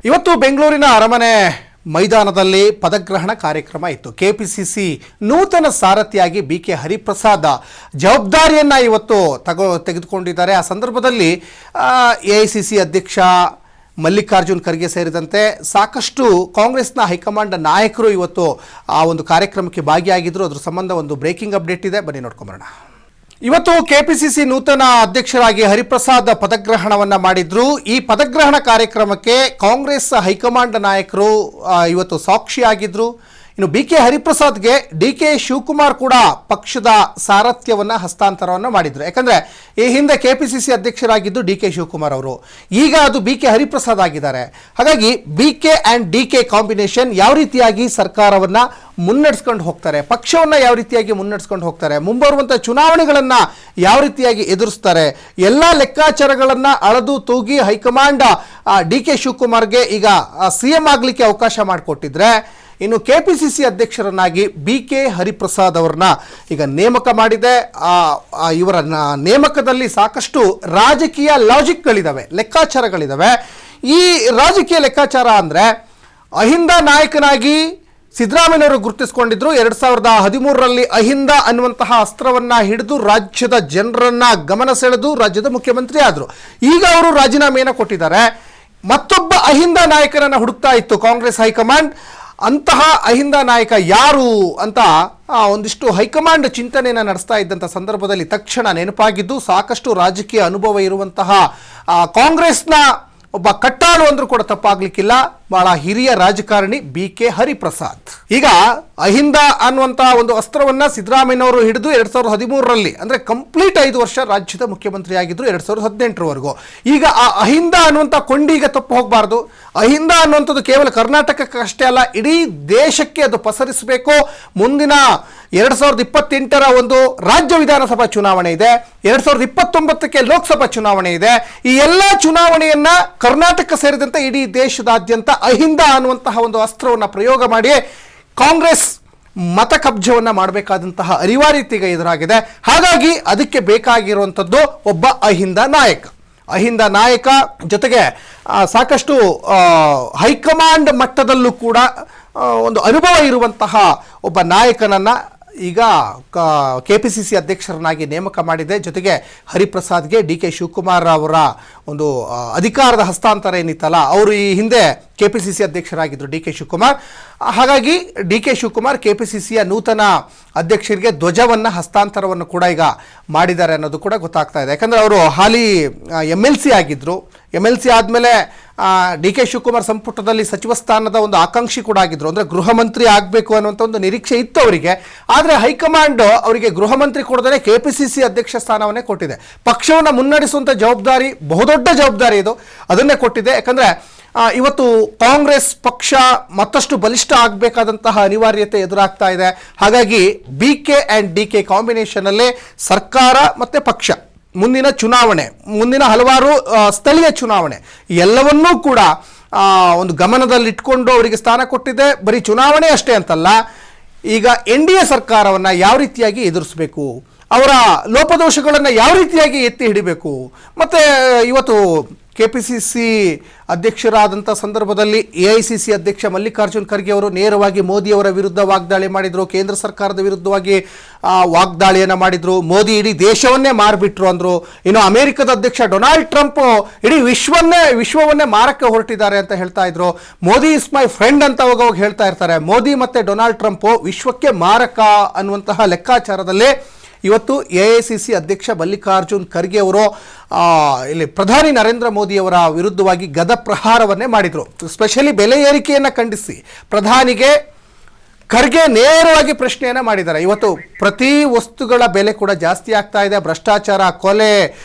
ಇವತ್ತು ಬೆಂಗಳೂರಿನ ಅರಮನೆ ಮೈದಾನದಲ್ಲಿ ಪದಗ್ರಹಣ ಕಾರ್ಯಕ್ರಮ ಇತ್ತು. ಕೆಪಿಸಿಸಿ ನೂತನ ಸಾರಥಿಯಾಗಿ ಬಿಕೆ ಹರಿಪ್ರಸಾದ್ ಜವಾಬ್ದಾರಿಯನ್ನು ಇವತ್ತು ತೆಗೆದುಕೊಂಡಿದ್ದಾರೆ. ಆ ಸಂದರ್ಭದಲ್ಲಿ ಎಐಸಿಸಿ ಅಧ್ಯಕ್ಷ ಮಲ್ಲಿಕಾರ್ಜುನ್ ಖರ್ಗೆ ಸೇರಿದಂತೆ ಸಾಕಷ್ಟು ಕಾಂಗ್ರೆಸ್ನ ಹೈಕಮಾಂಡ್ ನಾಯಕರು ಇವತ್ತು ಆ ಒಂದು ಕಾರ್ಯಕ್ರಮಕ್ಕೆ ಭಾಗಿಯಾಗಿದ್ದರು. ಅದರ ಸಂಬಂಧ ಒಂದು ಬ್ರೇಕಿಂಗ್ ಅಪ್ಡೇಟ್ ಇದೆ, ಬನ್ನಿ ನೋಡ್ಕೊಂಬರೋಣ. ಇವತ್ತು ಕೆಪಿಸಿಸಿ ನೂತನ ಅಧ್ಯಕ್ಷರಾಗಿ ಹರಿಪ್ರಸಾದ್ ಪದಗ್ರಹಣವನ್ನು ಮಾಡಿದ್ರು. ಈ ಪದಗ್ರಹಣ ಕಾರ್ಯಕ್ರಮಕ್ಕೆ ಕಾಂಗ್ರೆಸ್ ಹೈಕಮಾಂಡ್ ನಾಯಕರು ಇವತ್ತು ಸಾಕ್ಷಿಯಾಗಿದ್ರು. ಇನ್ನು ಬಿಕೆ ಹರಿಪ್ರಸಾದ್ಗೆ ಡಿಕೆ ಶಿವಕುಮಾರ್ ಕೂಡ ಪಕ್ಷದ ಸಾರಥ್ಯವನ್ನು ಹಸ್ತಾಂತರವನ್ನು ಮಾಡಿದ್ರು. ಯಾಕಂದರೆ ಈ ಹಿಂದೆ ಕೆಪಿಸಿಸಿ ಅಧ್ಯಕ್ಷರಾಗಿದ್ದು ಡಿಕೆ ಶಿವಕುಮಾರ್ ಅವರು, ಈಗ ಅದು ಬಿಕೆ ಹರಿಪ್ರಸಾದ್ ಆಗಿದ್ದಾರೆ. ಹಾಗಾಗಿ ಬಿಕೆ ಆ್ಯಂಡ್ ಡಿಕೆ ಕಾಂಬಿನೇಷನ್ ಯಾವ ರೀತಿಯಾಗಿ ಸರ್ಕಾರವನ್ನು ಮುನ್ನಡೆಸ್ಕೊಂಡು ಹೋಗ್ತಾರೆ, ಪಕ್ಷವನ್ನು ಯಾವ ರೀತಿಯಾಗಿ ಮುನ್ನಡೆಸ್ಕೊಂಡು ಹೋಗ್ತಾರೆ, ಮುಂಬರುವಂಥ ಚುನಾವಣೆಗಳನ್ನು ಯಾವ ರೀತಿಯಾಗಿ ಎದುರಿಸ್ತಾರೆ, ಎಲ್ಲ ಲೆಕ್ಕಾಚಾರಗಳನ್ನು ಅಳೆದು ತೂಗಿ ಹೈಕಮಾಂಡ್ ಡಿಕೆ ಶಿವಕುಮಾರ್ಗೆ ಈಗ CM ಆಗಲಿಕ್ಕೆ ಅವಕಾಶ ಮಾಡಿಕೊಟ್ಟಿದ್ರೆ, ಇನ್ನು ಕೆಪಿಸಿಸಿ ಅಧ್ಯಕ್ಷರನ್ನಾಗಿ ಬಿಕೆ ಹರಿಪ್ರಸಾದ್ ಅವರನ್ನ ಈಗ ನೇಮಕ ಮಾಡಿದೆ. ಇವರ ನೇಮಕದಲ್ಲಿ ಸಾಕಷ್ಟು ರಾಜಕೀಯ ಲಾಜಿಕ್ಗಳಿದ್ದಾವೆ, ಲೆಕ್ಕಾಚಾರಗಳಿದ್ದಾವೆ. ಈ ರಾಜಕೀಯ ಲೆಕ್ಕಾಚಾರ ಅಂದರೆ ಅಹಿಂದ ನಾಯಕನಾಗಿ ಸಿದ್ದರಾಮಯ್ಯನವರು ಗುರುತಿಸಿಕೊಂಡಿದ್ರು. 2013ರಲ್ಲಿ ಅಹಿಂದ ಅನ್ನುವಂತಹ ಅಸ್ತ್ರವನ್ನು ಹಿಡಿದು ರಾಜ್ಯದ ಜನರನ್ನ ಗಮನ ಸೆಳೆದು ರಾಜ್ಯದ ಮುಖ್ಯಮಂತ್ರಿ ಆದರು. ಈಗ ಅವರು ರಾಜೀನಾಮೆಯನ್ನು ಕೊಟ್ಟಿದ್ದಾರೆ. ಮತ್ತೊಬ್ಬ ಅಹಿಂದ ನಾಯಕನನ್ನು ಹುಡುಕ್ತಾ ಇತ್ತು ಕಾಂಗ್ರೆಸ್ ಹೈಕಮಾಂಡ್. ಅಂತಹ ಅಹಿಂದ ನಾಯಕ ಯಾರು ಅಂತ ಒಂದಿಷ್ಟು ಹೈಕಮಾಂಡ್ ಚಿಂತನೆಯನ್ನು ನಡೆಸ್ತಾ ಇದ್ದಂಥ ಸಂದರ್ಭದಲ್ಲಿ ತಕ್ಷಣ ನೆನಪಾಗಿದ್ದು ಸಾಕಷ್ಟು ರಾಜಕೀಯ ಅನುಭವ ಇರುವಂತಹ ಕಾಂಗ್ರೆಸ್ನ ಒಬ್ಬ ಕಟ್ಟಾಳು ಅಂದ್ರೂ ಕೂಡ ತಪ್ಪಾಗ್ಲಿಕ್ಕಿಲ್ಲ, ಬಹಳ ಹಿರಿಯ ರಾಜಕಾರಣಿ ಬಿಕೆ ಹರಿಪ್ರಸಾದ್. ಈಗ ಅಹಿಂದ ಅನ್ನುವಂಥ ಒಂದು ಅಸ್ತ್ರವನ್ನು ಸಿದ್ದರಾಮಯ್ಯನವರು ಹಿಡಿದು 2013ರಲ್ಲಿ ಅಂದರೆ ಕಂಪ್ಲೀಟ್ 5 ವರ್ಷ ರಾಜ್ಯದ ಮುಖ್ಯಮಂತ್ರಿ ಆಗಿದ್ರು 2018ರವರೆಗೂ. ಈಗ ಆ ಅಹಿಂದ ಅನ್ನುವಂಥ ಕೊಂಡೀಗ ತಪ್ಪು ಹೋಗಬಾರ್ದು. ಅಹಿಂದ ಅನ್ನುವಂಥದ್ದು ಕೇವಲ ಕರ್ನಾಟಕಕ್ಕಷ್ಟೇ ಅಲ್ಲ, ಇಡೀ ದೇಶಕ್ಕೆ ಅದು ಪಸರಿಸಬೇಕು. ಮುಂದಿನ 2028ರ ಒಂದು ರಾಜ್ಯ ವಿಧಾನಸಭಾ ಚುನಾವಣೆ ಇದೆ, 2029ಕ್ಕೆ ಲೋಕಸಭಾ ಚುನಾವಣೆ ಇದೆ. ಈ ಎಲ್ಲ ಚುನಾವಣೆಯನ್ನ ಕರ್ನಾಟಕ ಸೇರಿದಂತೆ ಇಡೀ ದೇಶದಾದ್ಯಂತ ಅಹಿಂದ ಅನ್ನುವಂತಹ ಒಂದು ಅಸ್ತ್ರವನ್ನು ಪ್ರಯೋಗ ಮಾಡಿ ಕಾಂಗ್ರೆಸ್ ಮತ ಕಬ್ಜವನ್ನು ಮಾಡಬೇಕಾದಂತಹ ಅನಿವಾರ್ಯತೆ ಎದುರಾಗಿದೆ. ಹಾಗಾಗಿ ಅದಕ್ಕೆ ಬೇಕಾಗಿರುವಂಥದ್ದು ಒಬ್ಬ ಅಹಿಂದ ನಾಯಕ ಜೊತೆಗೆ ಸಾಕಷ್ಟು ಹೈಕಮಾಂಡ್ ಮಟ್ಟದಲ್ಲೂ ಕೂಡ ಒಂದು ಅನುಭವ ಇರುವಂತಹ ಒಬ್ಬ ನಾಯಕನನ್ನು ಈಗ ಕೆಪಿಸಿಸಿ ಅಧ್ಯಕ್ಷರನ್ನಾಗಿ ನೇಮಕ ಮಾಡಿದೆ. ಜೊತೆಗೆ ಹರಿಪ್ರಸಾದ್ಗೆ ಡಿಕೆ ಶಿವಕುಮಾರ್ ಅವರ ಒಂದು ಅಧಿಕಾರದ ಹಸ್ತಾಂತರ ಏನಿತ್ತಲ್ಲ, ಅವರು ಈ ಹಿಂದೆ ಕೆಪಿಸಿಸಿ ಅಧ್ಯಕ್ಷರಾಗಿದ್ದರು ಡಿಕೆ ಶಿವಕುಮಾರ್. ಹಾಗಾಗಿ ಡಿಕೆ ಶಿವಕುಮಾರ್ ಕೆಪಿಸಿಸಿಯ ನೂತನ ಅಧ್ಯಕ್ಷರಿಗೆ ಧ್ವಜವನ್ನು ಹಸ್ತಾಂತರವನ್ನು ಕೂಡ ಈಗ ಮಾಡಿದ್ದಾರೆ ಅನ್ನೋದು ಕೂಡ ಗೊತ್ತಾಗ್ತಾ ಇದೆ. ಯಾಕಂದರೆ ಅವರು ಹಾಲಿ MLC ಆಗಿದ್ದರು. MLC ಆದಮೇಲೆ ಡಿಕೆ ಶಿವಕುಮಾರ್ ಸಂಪುಟದಲ್ಲಿ ಸಚಿವ ಸ್ಥಾನದ ಒಂದು ಆಕಾಂಕ್ಷಿ ಕೂಡ ಆಗಿದ್ದರು. ಅಂದರೆ ಗೃಹ ಮಂತ್ರಿ ಆಗಬೇಕು ಅನ್ನುವಂಥ ಒಂದು ನಿರೀಕ್ಷೆ ಇತ್ತು ಅವರಿಗೆ. ಆದರೆ ಹೈಕಮಾಂಡ್ ಅವರಿಗೆ ಗೃಹ ಮಂತ್ರಿ ಕೊಡದೇ ಕೆಪಿಸಿಸಿ ಅಧ್ಯಕ್ಷ ಸ್ಥಾನವನ್ನೇ ಕೊಟ್ಟಿದೆ. ಪಕ್ಷವನ್ನು ಮುನ್ನಡೆಸುವಂಥ ಜವಾಬ್ದಾರಿ, ಬಹುದೊಡ್ಡ ಜವಾಬ್ದಾರಿ ಇದು, ಅದನ್ನೇ ಕೊಟ್ಟಿದೆ. ಯಾಕಂದರೆ ಇವತ್ತು ಕಾಂಗ್ರೆಸ್ ಪಕ್ಷ ಮತ್ತಷ್ಟು ಬಲಿಷ್ಠ ಆಗಬೇಕಾದಂತಹ ಅನಿವಾರ್ಯತೆ ಎದುರಾಗ್ತಾ ಇದೆ. ಹಾಗಾಗಿ ಬಿಕೆ ಆ್ಯಂಡ್ ಡಿಕೆ ಕಾಂಬಿನೇಷನಲ್ಲೇ ಸರ್ಕಾರ ಮತ್ತು ಪಕ್ಷ ಮುಂದಿನ ಚುನಾವಣೆ, ಮುಂದಿನ ಹಲವಾರು ಸ್ಥಳೀಯ ಚುನಾವಣೆ ಎಲ್ಲವನ್ನೂ ಕೂಡ ಒಂದು ಗಮನದಲ್ಲಿಟ್ಕೊಂಡು ಅವರಿಗೆ ಸ್ಥಾನ ಕೊಟ್ಟಿದೆ. ಬರೀ ಚುನಾವಣೆ ಅಷ್ಟೇ ಅಂತಲ್ಲ, ಈಗ NDA ಸರ್ಕಾರವನ್ನು ಯಾವ ರೀತಿಯಾಗಿ ಎದುರಿಸಬೇಕು, ಅವರ ಲೋಪದೋಷಗಳನ್ನು ಯಾವ ರೀತಿಯಾಗಿ ಎತ್ತಿ ಹಿಡಿಬೇಕು. ಮತ್ತು ಇವತ್ತು ಕೆಪಿಸಿಸಿ ಅಧ್ಯಕ್ಷರಾದಂಥ ಸಂದರ್ಭದಲ್ಲಿ ಎಐಸಿಸಿ ಅಧ್ಯಕ್ಷ ಮಲ್ಲಿಕಾರ್ಜುನ್ ಖರ್ಗೆ ಅವರು ನೇರವಾಗಿ ಮೋದಿಯವರ ವಿರುದ್ಧ ವಾಗ್ದಾಳಿ ಮಾಡಿದರು. ಕೇಂದ್ರ ಸರ್ಕಾರದ ವಿರುದ್ಧವಾಗಿ ವಾಗ್ದಾಳಿಯನ್ನು ಮಾಡಿದರು. ಮೋದಿ ಇಡೀ ದೇಶವನ್ನೇ ಮಾರಿಬಿಟ್ರು ಅಂದರು. ಇನ್ನು ಅಮೆರಿಕದ ಅಧ್ಯಕ್ಷ ಡೊನಾಲ್ಡ್ ಟ್ರಂಪ್ ಇಡೀ ವಿಶ್ವವನ್ನೇ ಮಾರಕ್ಕೆ ಹೊರಟಿದ್ದಾರೆ ಅಂತ ಹೇಳ್ತಾ ಇದ್ರು. ಮೋದಿ ಇಸ್ ಮೈ ಫ್ರೆಂಡ್ ಅಂತ ಹೋಗೋವಾಗ ಹೇಳ್ತಾ ಇರ್ತಾರೆ. ಮೋದಿ ಮತ್ತು ಡೊನಾಲ್ಡ್ ಟ್ರಂಪ್ ವಿಶ್ವಕ್ಕೆ ಮಾರಕ ಅನ್ನುವಂತಹ ಲೆಕ್ಕಾಚಾರದಲ್ಲೇ ಇವತ್ತು ಎಐಸಿಸಿ ಅಧ್ಯಕ್ಷ ಮಲ್ಲಿಕಾರ್ಜುನ್ ಖರ್ಗೆ ಅವರು ಇಲ್ಲಿ ಪ್ರಧಾನಿ ನರೇಂದ್ರ ಮೋದಿಯವರ ವಿರುದ್ಧವಾಗಿ ಗದ ಪ್ರಹಾರವನ್ನೇ ಮಾಡಿದರು. ಸ್ಪೆಷಲಿ ಬೆಲೆ ಏರಿಕೆಯನ್ನು ಖಂಡಿಸಿ ಪ್ರಧಾನಿಗೆ ಖರ್ಗೆ ನೇರವಾಗಿ ಪ್ರಶ್ನೆಯನ್ನು ಮಾಡಿದ್ದಾರೆ. ಇವತ್ತು ಪ್ರತಿ ವಸ್ತುಗಳ ಬೆಲೆ ಕೂಡ ಜಾಸ್ತಿ ಆಗ್ತಾ ಇದೆ, ಭ್ರಷ್ಟಾಚಾರ, ಕೊಲೆ,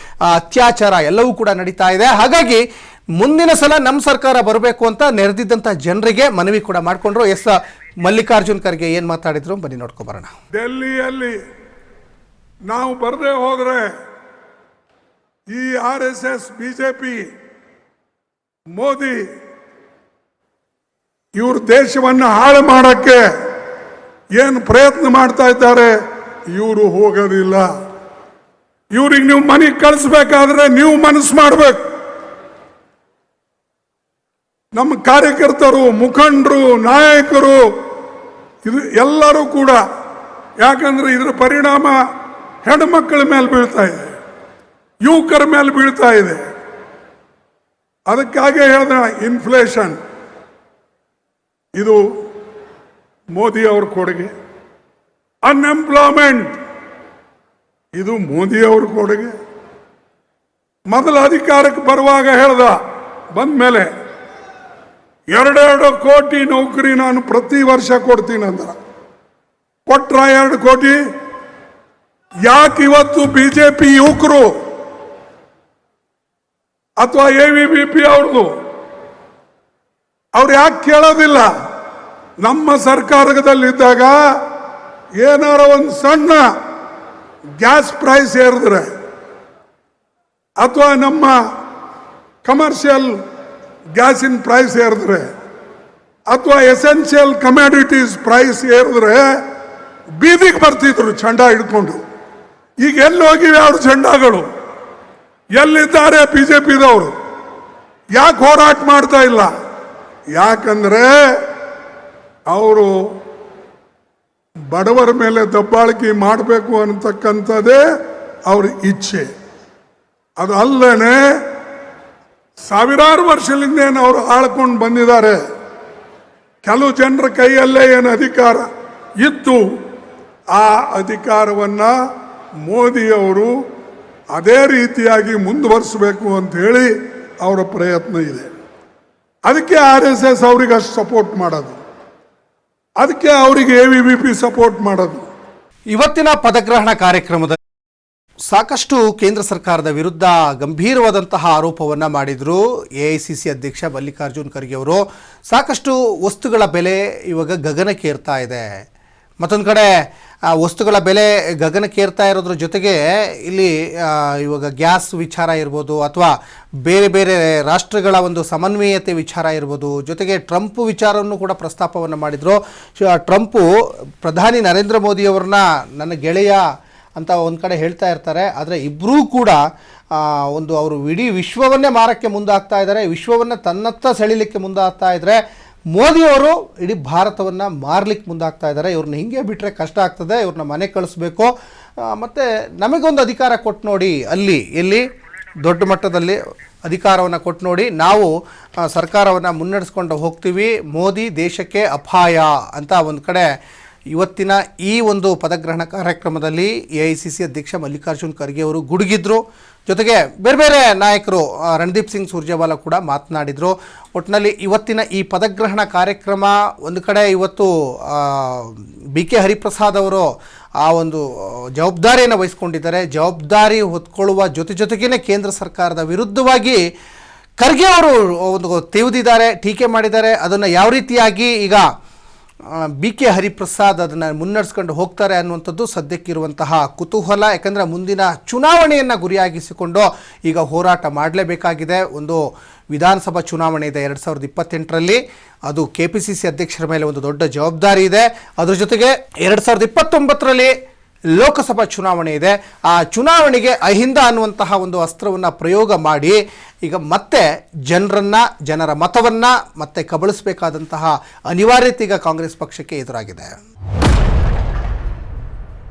ಅತ್ಯಾಚಾರ ಎಲ್ಲವೂ ಕೂಡ ನಡೀತಾ ಇದೆ. ಹಾಗಾಗಿ ಮುಂದಿನ ಸಲ ನಮ್ಮ ಸರ್ಕಾರ ಬರಬೇಕು ಅಂತ ನೆರೆದಿದ್ದಂಥ ಜನರಿಗೆ ಮನವಿ ಕೂಡ ಮಾಡಿಕೊಂಡ್ರು. ಮಲ್ಲಿಕಾರ್ಜುನ್ ಖರ್ಗೆ ಏನು ಮಾತಾಡಿದ್ರು ಬನ್ನಿ ನೋಡ್ಕೊಬರೋಣ. ಡೆಲ್ಲಿಯಲ್ಲಿ ನಾವು ಬರದೇ ಹೋದರೆ ಈ RSS BJP ಮೋದಿ ಇವರು ದೇಶವನ್ನು ಹಾಳು ಮಾಡಕ್ಕೆ ಏನು ಪ್ರಯತ್ನ ಮಾಡ್ತಾ ಇದ್ದಾರೆ, ಇವರು ಹೋಗೋದಿಲ್ಲ. ಇವ್ರಿಗೆ ನೀವು ಮನೆಗೆ ಕಳಿಸ್ಬೇಕಾದ್ರೆ ನೀವು ಮನಸ್ಸು ಮಾಡಬೇಕು. ನಮ್ಮ ಕಾರ್ಯಕರ್ತರು, ಮುಖಂಡರು, ನಾಯಕರು, ಇದು ಎಲ್ಲರೂ ಕೂಡ, ಯಾಕಂದ್ರೆ ಇದರ ಪರಿಣಾಮ ಹೆಣ್ಮಕ್ಕಳ ಮೇಲೆ ಬೀಳ್ತಾ ಇದೆ, ಯುವಕರ ಮೇಲೆ ಬೀಳ್ತಾ ಇದೆ. ಅದಕ್ಕಾಗಿ ಹೇಳಿದ ಇನ್ಫ್ಲೇಷನ್ ಇದು ಮೋದಿ ಅವ್ರ ಕೊಡುಗೆ. ಅನ್ಎಂಪ್ಲಾಯ್ಮೆಂಟ್ ಇದು ಮೋದಿ ಅವ್ರ ಕೊಡುಗೆ. ಮೊದಲ ಅಧಿಕಾರಕ್ಕೆ ಬರುವಾಗ ಹೇಳ್ದ, ಬಂದ ಮೇಲೆ 2 ಕೋಟಿ ನೌಕರಿ ನಾನು ಪ್ರತಿ ವರ್ಷ ಕೊಡ್ತೀನಿ ಅಂದ. ಕೊಟ್ರ 2 ಕೋಟಿ? ಯಾಕೆ ಇವತ್ತು ಬಿಜೆಪಿ ಯುವಕರು ಅಥವಾ AVBP ಅವ್ರದ್ದು ಅವ್ರು ಯಾಕೆ ಕೇಳೋದಿಲ್ಲ? ನಮ್ಮ ಸರ್ಕಾರದಲ್ಲಿದ್ದಾಗ ಏನಾರ ಒಂದು ಸಣ್ಣ ಗ್ಯಾಸ್ ಪ್ರೈಸ್ ಏರಿದ್ರೆ ಅಥವಾ ನಮ್ಮ ಕಮರ್ಷಿಯಲ್ ಗ್ಯಾಸಿನ ಪ್ರೈಸ್ ಏರಿದ್ರೆ ಅಥವಾ ಎಸೆನ್ಷಿಯಲ್ ಕಮ್ಯಾಡಿಟೀಸ್ ಪ್ರೈಸ್ ಏರಿದ್ರೆ ಬೀದಿಗೆ ಬರ್ತಿದ್ರು ಚಂಡ ಹಿಡ್ಕೊಂಡು. ಈಗ ಎಲ್ಲಿ ಹೋಗಿವೆ ಅವ್ರ ಚಂಡಗಳು? ಎಲ್ಲಿದ್ದಾರೆ ಬಿಜೆಪಿದವರು? ಯಾಕೆ ಹೋರಾಟ ಮಾಡ್ತಾ ಇಲ್ಲ? ಯಾಕಂದ್ರೆ ಅವರು ಬಡವರ ಮೇಲೆ ದಬ್ಬಾಳಿಕೆ ಮಾಡಬೇಕು ಅನ್ನತಕ್ಕಂಥದ್ದೇ ಅವ್ರ ಇಚ್ಛೆ. ಅದು ಅಲ್ಲದೆ ಸಾವಿರಾರು ವರ್ಷದಿಂದ ಏನು ಅವರು ಆಳ್ಕೊಂಡು ಬಂದಿದ್ದಾರೆ. ಕೆಲವು ಜನರ ಕೈಯಲ್ಲೇ ಏನು ಅಧಿಕಾರ ಇತ್ತು, ಆ ಅಧಿಕಾರವನ್ನ ಮೋದಿಯವರು ಅದೇ ರೀತಿಯಾಗಿ ಮುಂದುವರಿಸಬೇಕು ಅಂತ ಹೇಳಿ ಅವರ ಪ್ರಯತ್ನ ಇದೆ. ಅದಕ್ಕೆ RSS ಅವರಿಗೆ ಅಷ್ಟು ಸಪೋರ್ಟ್ ಮಾಡೋದು, ಅದಕ್ಕೆ ಅವರಿಗೆ AVBP ಸಪೋರ್ಟ್ ಮಾಡೋದು. ಇವತ್ತಿನ ಪದಗ್ರಹಣ ಕಾರ್ಯಕ್ರಮದಲ್ಲಿ ಸಾಕಷ್ಟು ಕೇಂದ್ರ ಸರ್ಕಾರದ ವಿರುದ್ಧ ಗಂಭೀರವಾದಂತಹ ಆರೋಪವನ್ನು ಮಾಡಿದರು AICC ಅಧ್ಯಕ್ಷ ಮಲ್ಲಿಕಾರ್ಜುನ್ ಖರ್ಗೆ ಅವರು. ಸಾಕಷ್ಟು ವಸ್ತುಗಳ ಬೆಲೆ ಇವಾಗ ಗಗನಕ್ಕೇರ್ತಾ ಇದೆ. ಮತ್ತೊಂದು ಕಡೆ ವಸ್ತುಗಳ ಬೆಲೆ ಗಗನಕ್ಕೇರ್ತಾ ಇರೋದ್ರ ಜೊತೆಗೆ ಇಲ್ಲಿ ಇವಾಗ ಗ್ಯಾಸ್ ವಿಚಾರ ಇರ್ಬೋದು ಅಥವಾ ಬೇರೆ ಬೇರೆ ರಾಷ್ಟ್ರಗಳ ಒಂದು ಸಮನ್ವಯತೆ ವಿಚಾರ ಇರ್ಬೋದು, ಜೊತೆಗೆ ಟ್ರಂಪ್ ವಿಚಾರವನ್ನು ಕೂಡ ಪ್ರಸ್ತಾಪವನ್ನು ಮಾಡಿದರು. ಟ್ರಂಪು ಪ್ರಧಾನಿ ನರೇಂದ್ರ ಮೋದಿಯವ್ರನ್ನ ನನ್ನ ಗೆಳೆಯ ಅಂತ ಒಂದು ಕಡೆ ಹೇಳ್ತಾ ಇರ್ತಾರೆ. ಆದರೆ ಇಬ್ಬರೂ ಕೂಡ ಒಂದು ಅವರು ಇಡೀ ವಿಶ್ವವನ್ನೇ ಮಾರಕ್ಕೆ ಮುಂದಾಗ್ತಾ ಇದ್ದಾರೆ, ವಿಶ್ವವನ್ನು ತನ್ನತ್ತ ಸೆಳಿಲಿಕ್ಕೆ ಮುಂದಾಗ್ತಾ ಇದ್ದಾರೆ. ಮೋದಿಯವರು ಇಡೀ ಭಾರತವನ್ನು ಮಾರ್ಲಿಕ್ಕೆ ಮುಂದಾಗ್ತಾ ಇದ್ದಾರೆ. ಇವ್ರನ್ನ ಹಿಂಗೆ ಬಿಟ್ಟರೆ ಕಷ್ಟ ಆಗ್ತದೆ, ಇವ್ರನ್ನ ಮನೆ ಕಳಿಸ್ಬೇಕು, ಮತ್ತು ನಮಗೊಂದು ಅಧಿಕಾರ ಕೊಟ್ಟು ನೋಡಿ, ಅಲ್ಲಿ ಎಲ್ಲಿ ದೊಡ್ಡ ಮಟ್ಟದಲ್ಲಿ ಅಧಿಕಾರವನ್ನು ಕೊಟ್ಟು ನೋಡಿ, ನಾವು ಸರ್ಕಾರವನ್ನು ಮುನ್ನಡೆಸ್ಕೊಂಡು ಹೋಗ್ತೀವಿ, ಮೋದಿ ದೇಶಕ್ಕೆ ಅಪಾಯ ಅಂತ ಒಂದು ಕಡೆ ಇವತ್ತಿನ ಈ ಒಂದು ಪದಗ್ರಹಣ ಕಾರ್ಯಕ್ರಮದಲ್ಲಿ AICC ಅಧ್ಯಕ್ಷ ಮಲ್ಲಿಕಾರ್ಜುನ್ ಖರ್ಗೆ ಅವರು ಗುಡುಗಿದ್ರು. ಜೊತೆಗೆ ಬೇರೆ ಬೇರೆ ನಾಯಕರು ರಣದೀಪ್ ಸಿಂಗ್ ಸುರ್ಜೇವಾಲಾ ಕೂಡ ಮಾತನಾಡಿದರು. ಒಟ್ಟಿನಲ್ಲಿ ಇವತ್ತಿನ ಈ ಪದಗ್ರಹಣ ಕಾರ್ಯಕ್ರಮ ಒಂದು ಕಡೆ ಇವತ್ತು BK ಹರಿಪ್ರಸಾದ್ ಅವರು ಆ ಒಂದು ಜವಾಬ್ದಾರಿಯನ್ನು ವಹಿಸ್ಕೊಂಡಿದ್ದಾರೆ. ಜವಾಬ್ದಾರಿ ಹೊತ್ಕೊಳ್ಳುವ ಜೊತೆಗೇ ಕೇಂದ್ರ ಸರ್ಕಾರದ ವಿರುದ್ಧವಾಗಿ ಖರ್ಗೆ ಅವರು ಒಂದು ತೆಗೆದಿದ್ದಾರೆ, ಟೀಕೆ ಮಾಡಿದ್ದಾರೆ. ಅದನ್ನು ಯಾವ ರೀತಿಯಾಗಿ ಈಗ BK ಹರಿಪ್ರಸಾದ್ ಅದನ್ನು ಮುನ್ನಡೆಸ್ಕೊಂಡು ಹೋಗ್ತಾರೆ ಅನ್ನುವಂಥದ್ದು ಸದ್ಯಕ್ಕಿರುವಂತಹ ಕುತೂಹಲ. ಯಾಕಂದರೆ ಮುಂದಿನ ಚುನಾವಣೆಯನ್ನು ಗುರಿಯಾಗಿಸಿಕೊಂಡು ಈಗ ಹೋರಾಟ ಮಾಡಲೇಬೇಕಾಗಿದೆ. ಒಂದು ವಿಧಾನಸಭಾ ಚುನಾವಣೆ ಇದೆ 2028ರಲ್ಲಿ. ಅದು KPCC ಅಧ್ಯಕ್ಷರ ಮೇಲೆ ಒಂದು ದೊಡ್ಡ ಜವಾಬ್ದಾರಿ ಇದೆ. ಅದ್ರ ಜೊತೆಗೆ 2029ರಲ್ಲಿ ಲೋಕಸಭಾ ಚುನಾವಣೆ ಇದೆ. ಆ ಚುನಾವಣೆಗೆ ಅಹಿಂದ ಅನ್ನುವಂತಹ ಒಂದು ಅಸ್ತ್ರವನ್ನು ಪ್ರಯೋಗ ಮಾಡಿ ಈಗ ಮತ್ತೆ ಜನರ ಮತವನ್ನು ಮತ್ತೆ ಕಬಳಿಸಬೇಕಾದಂತಹ ಅನಿವಾರ್ಯತೆ ಈಗ ಕಾಂಗ್ರೆಸ್ ಪಕ್ಷಕ್ಕೆ ಎದುರಾಗಿದೆ.